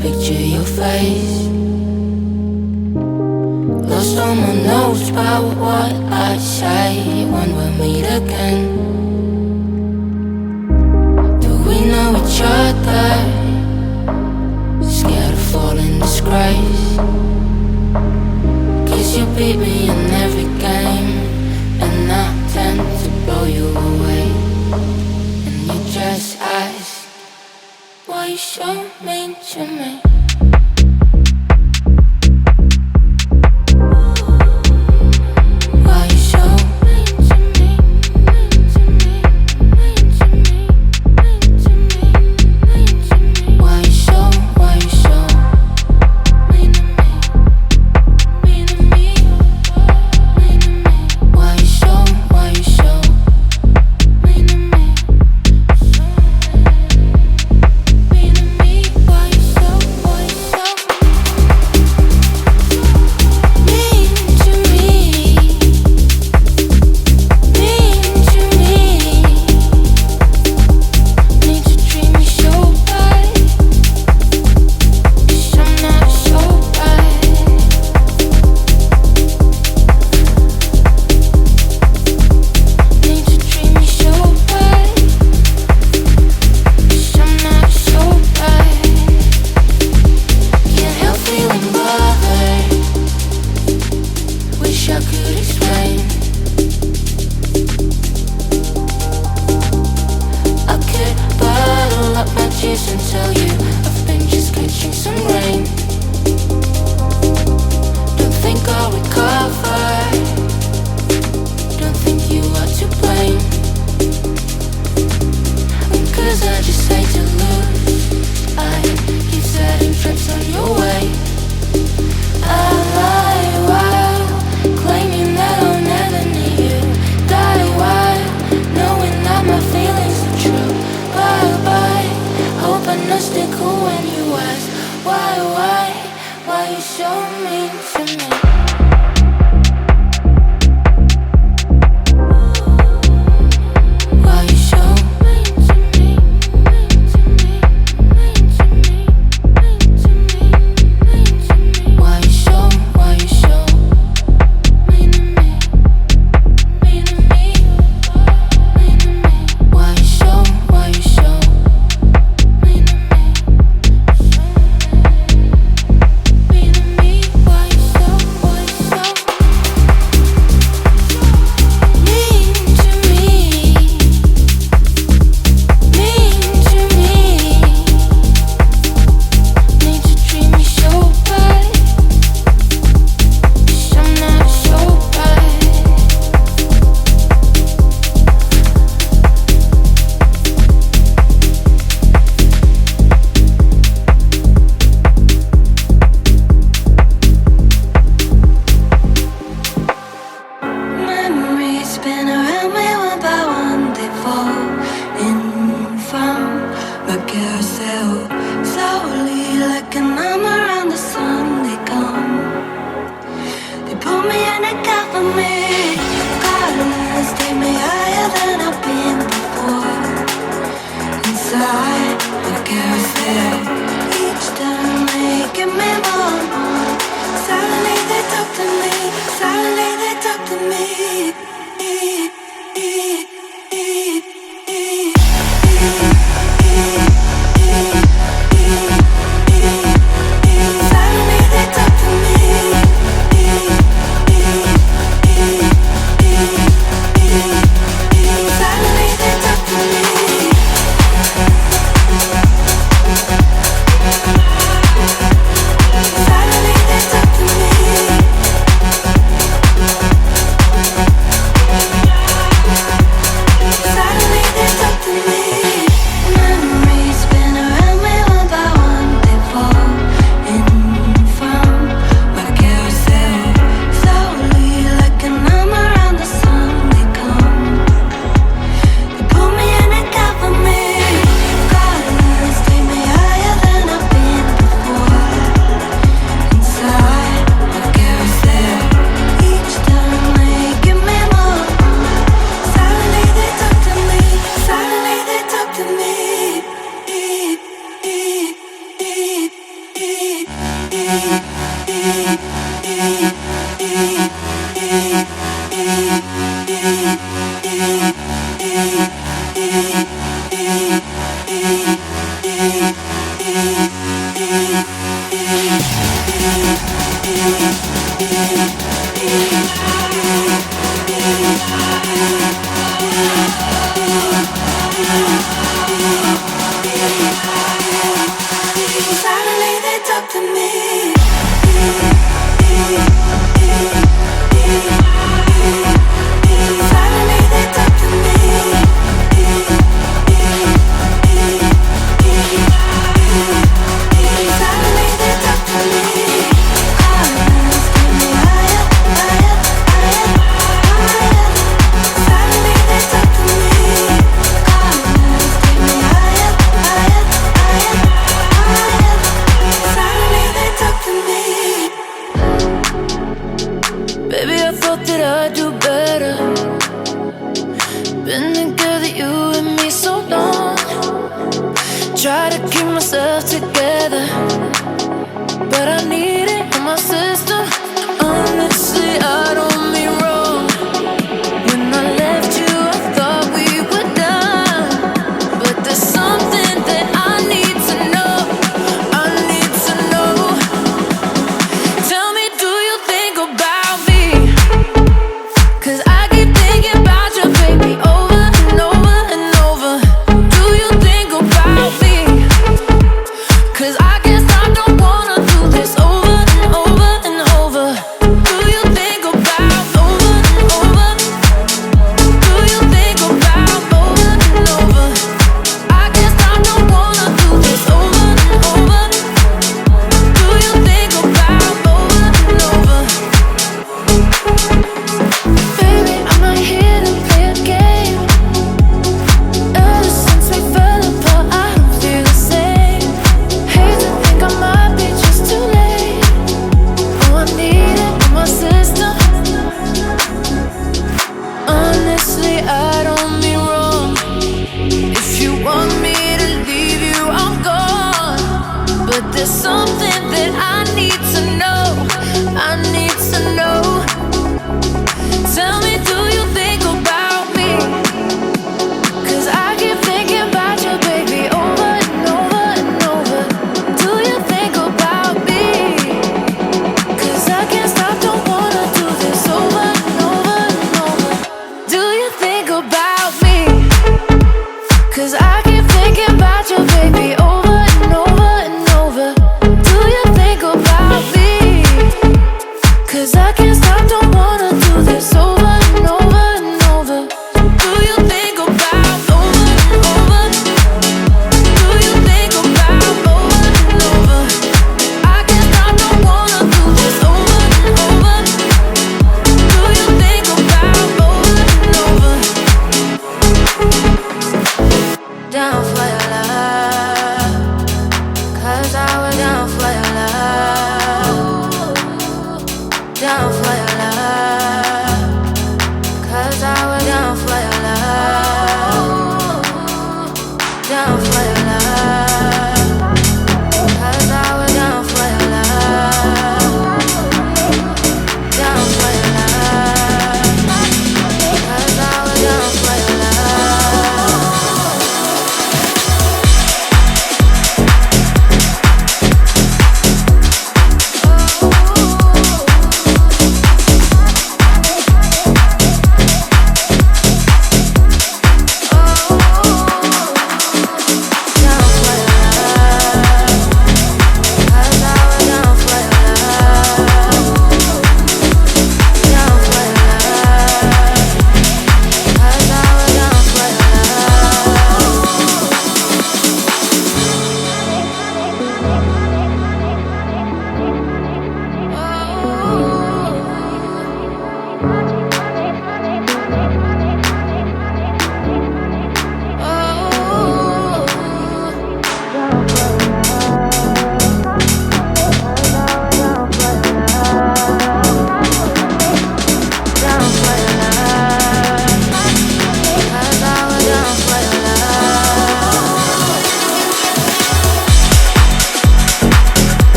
picture your face. Lost on my notes about what I say when we meet again. Do we know each other? Scared of falling disgrace. Cause you beat me in every game, and I tend to blow you away. And you just ask, why you so mean to me? Why you so mean to me? Mean to me, mean to me, mean to me, mean to me. Why you so mean to me? Mean to me, mean to me. Why you so mean to me? Mean to me, why you so mean to me? Mean to me. Need to treat me so bad, 'cause I'm not so bad. Need to treat me so bad, 'cause I'm not so bad. Can't help feeling bothered. Wish I could explain. I could bottle up my tears and tell you I've been just catching some rain. Don't think I'll recover. Don't think you are to blame. 'Cause I just hate to lose. I keep setting traps on your way. I lie while claiming that I'll never need you. Die while knowing that my feelings are true. Bye, hope I know stay cool when you ask why you so mean to me? Why you so mean to me? Mean to me, mean to me, mean to me, mean to me. Why you so mean to me? Mean to me, mean to me. Why you so mean to me? Mean to me, why you so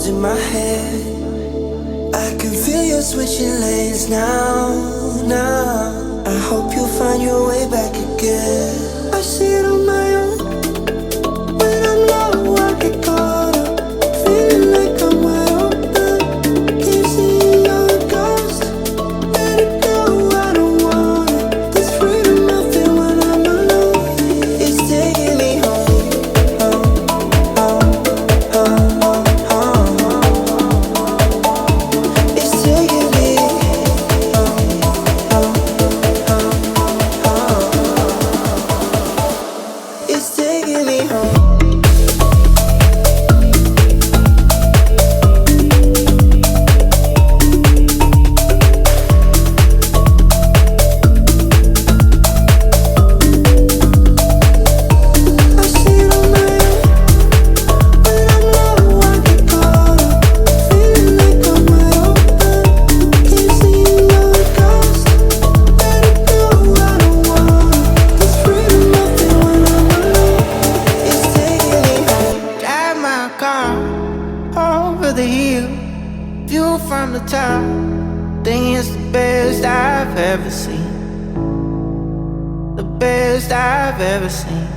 echoes in my head. I can feel you switching lanes now, now. I hope you'll find your way back again. I see it on my own. When I'm low, I get caught up, feeling like I'm wide open. Keep seeing your ghost. Let it go, I don't want it. This freedom I feel when I'm alone. It's taking me home, home, home, home, home, home. It's taking me home, home, home, home. It's taking me home. I see it on my own. When I'm low, I get caught up, feeling like I'm wide open. Keep seeing your ghost. Let it go, I don't want it. This freedom I feel when I'm alone. It's taking me home. Drive my car over the hill, view from the top. Think it's the best I've ever seen. The best I've ever seen.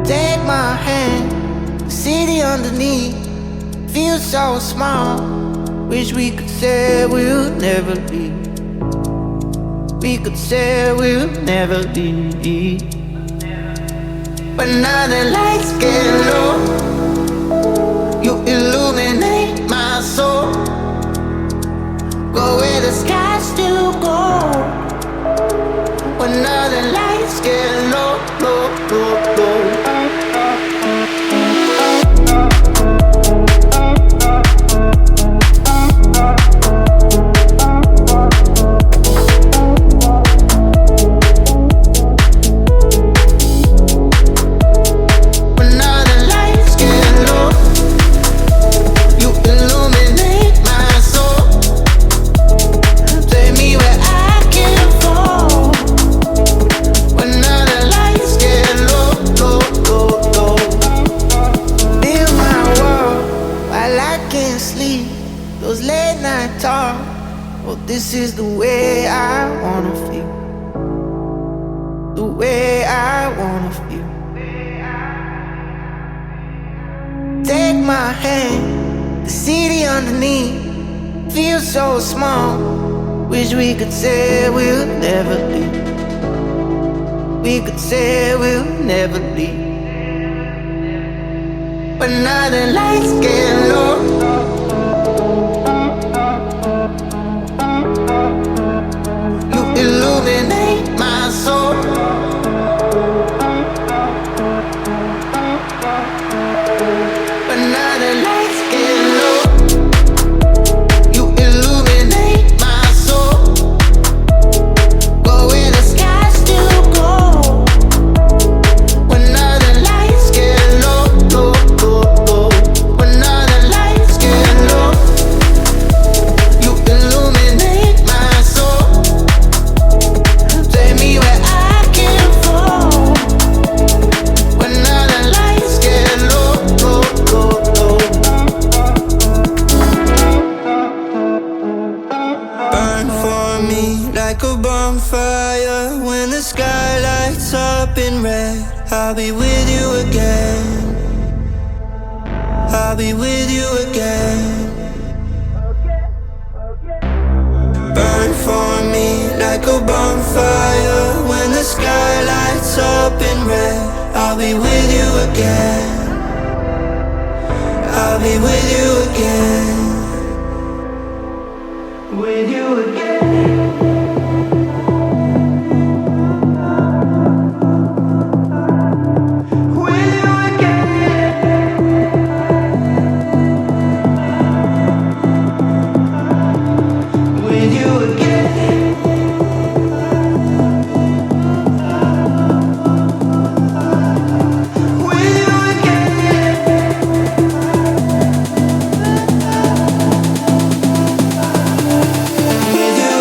Take my hand, the city underneath feels so small. Wish we could say we'll never leave. We could say we'll never leave. But now the lights get low, you illuminate my soul. Go where the sky still goes. When now the lights get low, low, low, low. When now the lights get low, you illuminate my soul. Take me where I can fall. When now the lights get low, low, low, low. Build my world while I can't sleep. Those late night talk. Oh, this is the way I wanna feel. The way I wanna feel. Take my hand, the city underneath feels so small. Wish we could say we'll never leave. We could say we'll never leave. But now the lights get low, you illuminate my soul. But now the lights get low, you illuminate my soul. Go where the sky still goes. When now the lights get low, low, low, low. When now the lights get low, you illuminate my soul. Take me where I can fall. When now the lights get low, low, low, low. Burn for me like a bonfire. When the sky lights up in red, I'll be with you again. I'll be with you again. Burn for me like a bonfire. When the sky lights up in red, I'll be with you again. I'll be with you again. With you again. With you again. With you again. With you again.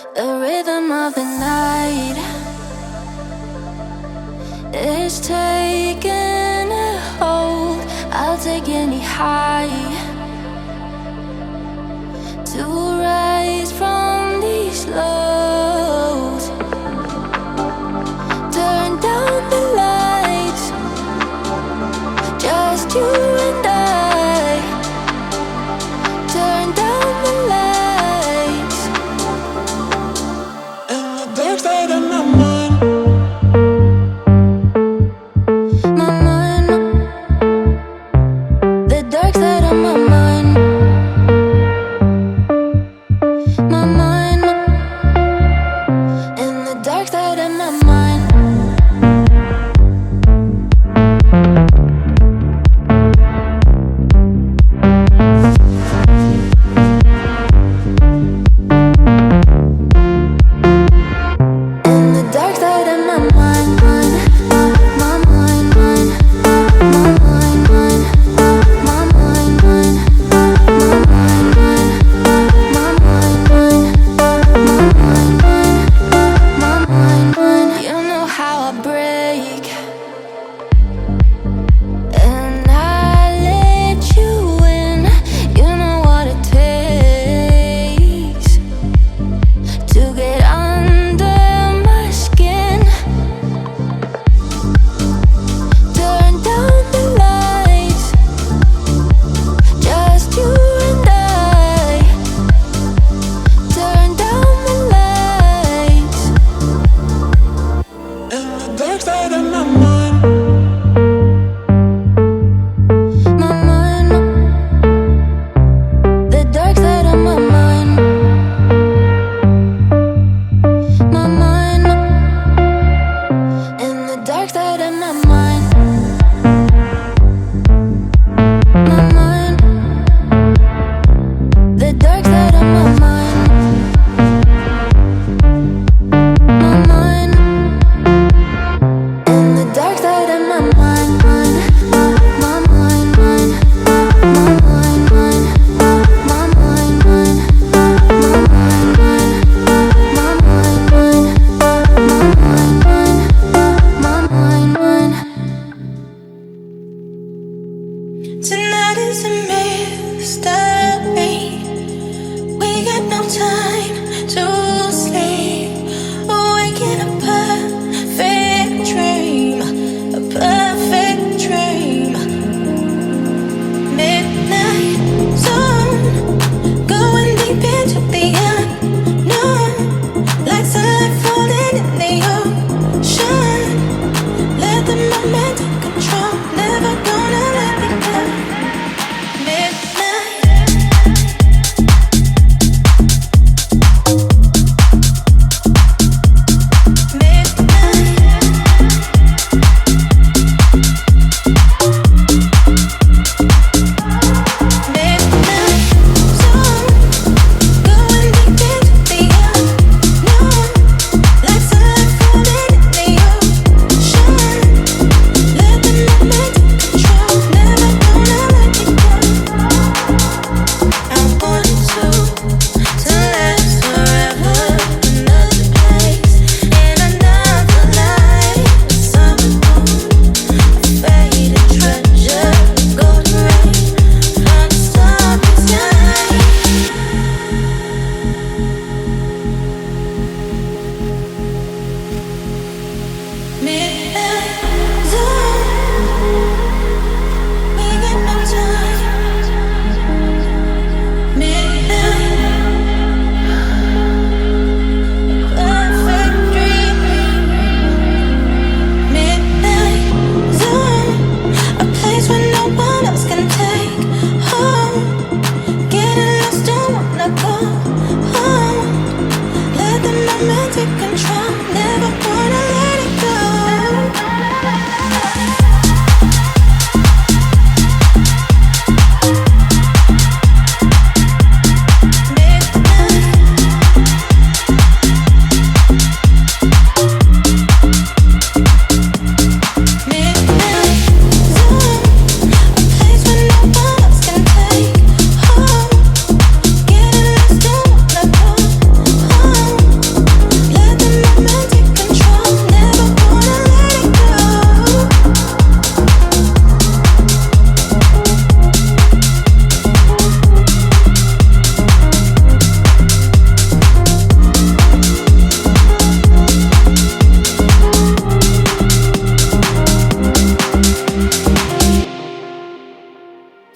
The rhythm of the night is taking a hold. I'll take any high to rise from these lows. Turn down the lights, just you and I. Turn down the lights. And the dark side of my mind, My mind, the dark side of my mind. My mind, and the dark side of my mind. And the dark side of my mind, mind, my mind, mind, my mind, mind, my mind, mind, my mind, mind, my mind, mind, my mind, mind. You know how I break, and I let you in. You know what it takes to get under my skin. Turn down the lights, just you and I. Turn down the lights. and the dark side of my mind, My mind, the dark side of my mind. My mind, and the dark side of my mind. My mind, the dark side of my mind. My mind, and the dark side of my mind, mind. My mind, mind, my mind, mind, my mind, mind, my mind, mind, my mind, mind, my mind, mind. Tonight is a mystery. We got no time to sleep. Waking a perfect dream, a perfect dream. Midnight zone, going deep into the unknown, like sunlight falling in the ocean. Let the moment take control, never gonna let me down. Midnight.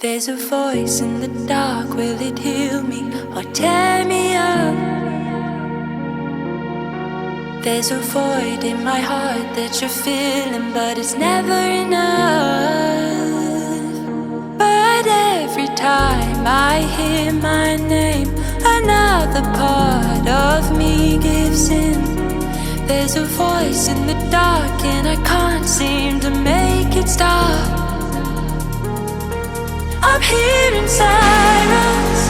There's a voice in the dark, will it heal me or tear me up? There's a void in my heart that you're feeling, but it's never enough. But every time I hear my name, another part of me gives in. There's a voice in the dark and I can't seem to make it stop. I'm hearing sirens,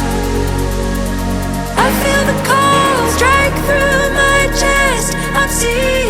I feel the cold strike through my chest. I'm seeing